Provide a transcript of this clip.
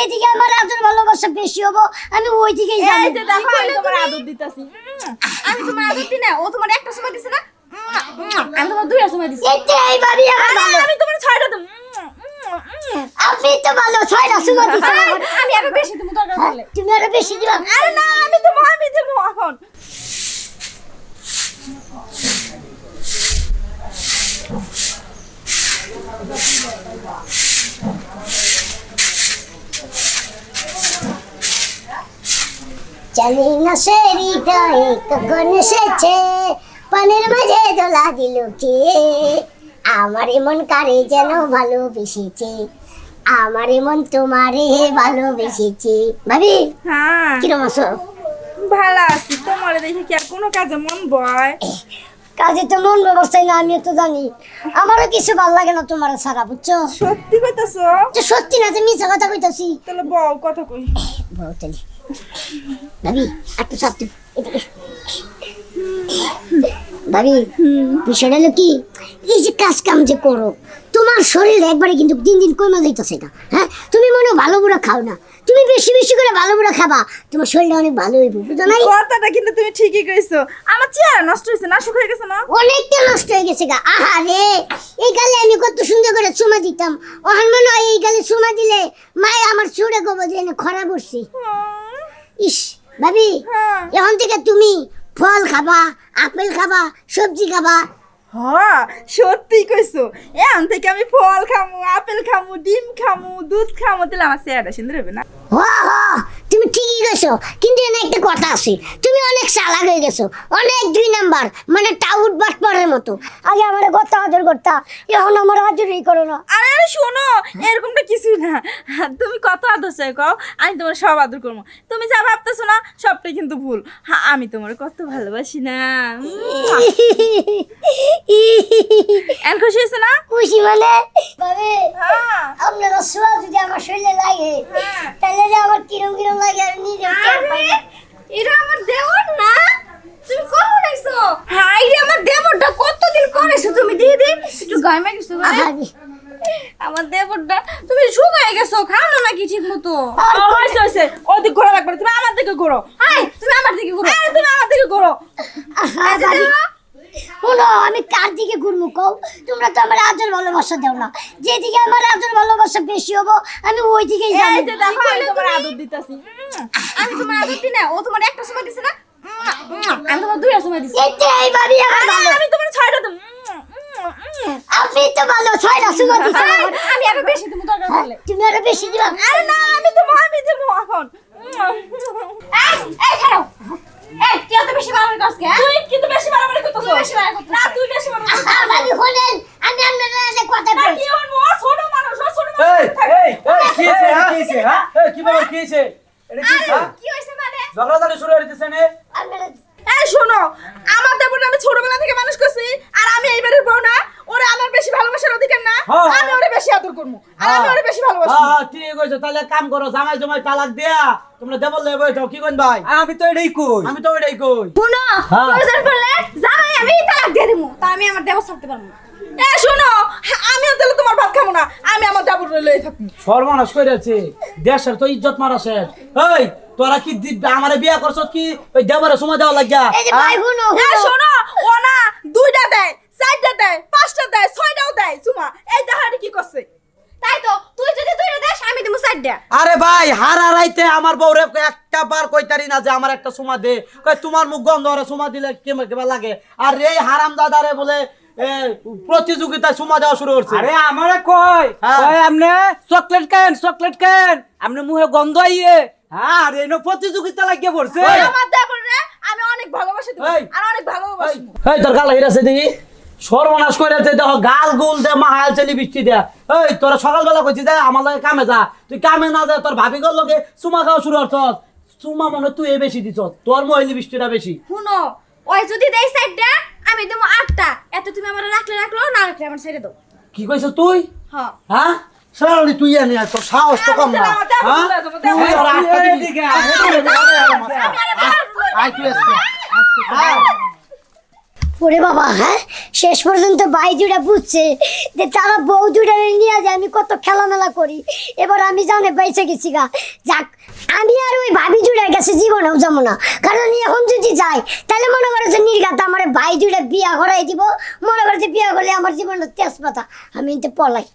এদিকে আমার আদর ভালোবাসা বেশি হবো, আমি ওই দিকেই যাব। এই যে দেখো আমি তোমার আদর দিতাছি। আমি তোমার আদর দিই না, ও তোমার একটা সময় দিছে না। আমি তোমার দুইটা সময় দিছি। এটাই ভাবি আমার ভালো। আমি তোমার ছয়টা দিই। আপনি তো ভালো, ছয়টা সময় দিছেন। আমি আরো বেশি দিমু দরকার হলে। তুমি আরো বেশি দিবা। আরে না, আমি দেবো এখন। জানি না সে হৃদয়ে কখন এসেছে, পানের মাঝে দোলা দিল কে, আমার মন কারে যেন ভালোবেসেছে, আমার মন তোমারে ভালোবেসেছে। ভাবি হ্যাঁ, কিরম আছো? ভালো আছি। তোমার দেখে কি আর কোনো কাজে মন বয়? কাজে তো মন ব্যবস্থায় না, আমিও তো জানি। আমারও কিছু ভালো লাগে না তোমার ছাড়া, বুঝছো? সত্যি কইতাছো? তো সত্যি না, তুমি মিথ্যা কথা কইতাছি। তাহলে বউ কথা কই। বউ তাহলে ভাবি একটু সাথে এদিকে। ভাবি বিষয়টা হলো কি, এই যে কাজ কাম যে করো, তোমার শরীর একবারে কিন্তু দিন দিন কমে যাইতেছে না। হ্যাঁ, তুমি মনে হয় ভালো বুড়া খাও না, তুমি বেশি বেশি করে ভালো বুড়া খাবা, তোমার শরীরটা অনেক ভালো হইব, বুঝো নাই? কথাটা কিন্তু তুমি ঠিকই কইছো। আমার চেহারা নষ্ট হইছে না, শুকিয়ে গেছে না? অনেকটা নষ্ট হয়ে গেছে গা। আহা রে, এই গালে আমি কত সুন্দর করে চুমা দিতাম, ওখান মনে হয় এই গালে চুমা দিলে মায়ে আমার চুড়ে গোবো দিয়ে খরা করছি। ইস ভাবি, হ্যাঁ। এখন থেকে তুমি ফল খাবা, আপেল খাবা, সবজি খাবা। হ্যাঁ, সত্যি কইছো। এখন থেকে আমি ফল খামু, আপেল খামু, ডিম খামু, দুধ খামু, তাহলে আমার চেহারাটা সুন্দর হবে না? হ হ, তুমি ঠিকই গেছো, কিন্তু এখানে একটা কথা আছে, তুমি অনেক চালাক হয়ে গেছো, অনেক 2 নাম্বার, মানে টাউট বাটপারের মতো। আগে আমার কত আদর করতা, এখন আমার আদরই করো না। আরে আরে শোনো, এরকমটা কিছুই না। তুমি কত আদর চাই কও, আমি তোমার সব আদর করবো। তুমি যা ভাবতেছো না, সবটাই কিন্তু ভুল। হ্যাঁ, আমি তোমার কত ভালোবাসি না। এখন খুশি হয়েছে না? খুশি মানে ভাবি, হ্যাঁ। আপনারা সোয়া যদি আমার শরীরে লাগে, তাহলে যে আমার কিরম কিরম লাগে আর নিজে টের পাই না। এটা আমার দেবর না? তুমি কখন আইছো? হাই রে, আমার দেবরটা কতদিন পর আইছো তুমি? দিদি একটু গায়মে গেছো গো। আহারে, আমার দেবরটা, তুমি শুকায় গেছো, খাও না নাকি ঠিক মতো? হইছে হইছে, ওদিক ঘোরা লাগবে না, তুমি আমার দিকে ঘোরো। হাই, তুমি আমার দিকে ঘোরো। আরে তুমি আমার দিকে ঘোরো। এই যে দেখো, শোনো, আমি কার দিকে ঘুরবো কও? তোমরা তো আমার আদর ভালোবাসা দাও না, যেদিকে আমার আদর ভালোবাসা বেশি হবো, আমি ওই দিকেই এই যাবো। যে দেখো আমি তোমার আদর দিতাছি। আমি তোমার আদর দিই না, ও তোমার একটা সময় দিছে না। আমি তোমার দুইটা সময় দিছি। এটাই ভাবি আমার ভালো। আমি তোমার ছয়টা দিই। আপনি তো ভালো, ছয়টা সময় দিচ্ছেন আমার। আমি আরো বেশি দিমু দরকার হলে। তুমি আরো বেশি দিবা। আরে না, আমি দেবো এখন। এই খাও। এই তুই এত বেশি বাড়াবাড়ি করছিস কেন? তুই কিন্তু বেশি বাড়াবাড়ি করতেছিস। তুই বেশি বাড়াবাড়ি করতেছিস। না, তুই বেশি বাড়াবাড়ি করতেছিস। ভাবি শোনেন, আমি আপনাদের সাথে কথা না, বলি। কি হল? ও ছোট মানুষ, ও ছোট মানুষ। এই এই এই কি হইছে হ্যাঁ এই কি ব্যাপার কি হইছে এটা কি আরে, হ্যাঁ কি হইছে মানে? ঝগড়াঝাটি শুরু হইতেছে না আপনারা এই শোনো, আমার দেবরটা আমি ছোটবেলা থেকে মানুষ করছি, আর আমি এই বাড়ির বউ না, ওরে আমার বেশি ভালোবাসার অধিকার না। হ্যাঁ। আমি ওরে বেশি আদর করবো, আর আমি ওরে বেশি ভালোবাসি। হ্যাঁ ঠিক কইছো তাহলে কাম করো জামাই জমাই তালাক দেয়া তোমরা দেবল লয়ে বইছো কি কোন ভাই আমি তো এটাই কই আমি তো ওইটাই কই শুনো, হ্যাঁ। প্রয়োজন পড়লে জামাই আমি তালাক দিয়ে দিমু, তা আমি আমার দেবর ছাড়তে পারবো না। এই শোনো, আমিও তাহলে তোমার ভাত খাবো না, আমি আমার দেবর লয়ে থাকবো। সর্বনাশ কইরাছে দেশের তো ইজ্জত মারা শেষ এই তোরা কি আমারে বিয়া করছ কি ওই দেবরে সময় দেওয়া লাগিয়া এই যে ভাই শুনো, এই শোনো, ও না দুইটা দেয়, চারটা দেয়, পাঁচটা দেয়, ছয়টাও দেয়, সুমা এই দেখাটা কি করছে? তাই তো, তুই যদি দুইটা দেস, আমি দিমু চারটা। আরে ভাই হারা রাইতে আমার বউরে একটা বার কইতারি না যে আমার একটা সুমা দে কই তোমার মুখ গন্ধ হরে সুমা দিলে কেমন লাগে আর এই হারাম দাদারে বলে প্রতিযোগিতায় সুমা দেওয়া শুরু করছে আরে আমারে কই হ্যাঁ। কই আমনে চকলেট কেন আমনে মুহে গন্ধ আইয়ে হ্যাঁ আরে এনো প্রতিযোগিতা লাগিয়ে পড়ছে ওই। আমার দেবর রে আমি অনেক ভালোবাসি তুমি, এই। আর অনেক ভালোবাসি। এই তোর গাল হিরাছে দেখি সর্বনাশ করেছে দেখো গাল গুল দে মাহাল চেলি বৃষ্টি দেয়া এই তোরা সকালবেলা কইছি যা আমার লগে কামে যা তুই কামে না যা তোর ভাবি গল লগে চুমা খাওয়া শুরু করছস চুমা মনে তুই এই বেশি দিছস তোর মহিলি বৃষ্টিটা বেশি শুনো, ওই যদি দেই চারটা, আমি দিমু আটটা। এত তুমি আমার রাখলে রাখলো, না রাখলে আমার ছেড়ে দাও। কি কইছ তুই হ্যাঁ, হ্যাঁ সারালি তুই আনি আর তোর সাহস তো কম না হ্যাঁ তুই ওরা আটটা দিবি। এদিকে আয় তুই আজকে ওরে বাবা, হ্যাঁ, শেষ পর্যন্ত ভাই দুটা বুঝছে যে তারা বউ দুটা নিয়ে যায় আমি কত খেলামেলা করি। এবার আমি জানে বাইচে গেছি গা। যাক, আমি আর ওই ভাবি জুড়ে গেছে জীবনেও যাবো না, কারণ এখন যদি যাই তাহলে মনে করে যে নির্ঘাত আমার ভাই দুটা বিয়া করাই দিব। মনে করে যে বিয়া করলে আমার জীবনের তেজপাতা, আমি তো পলাই।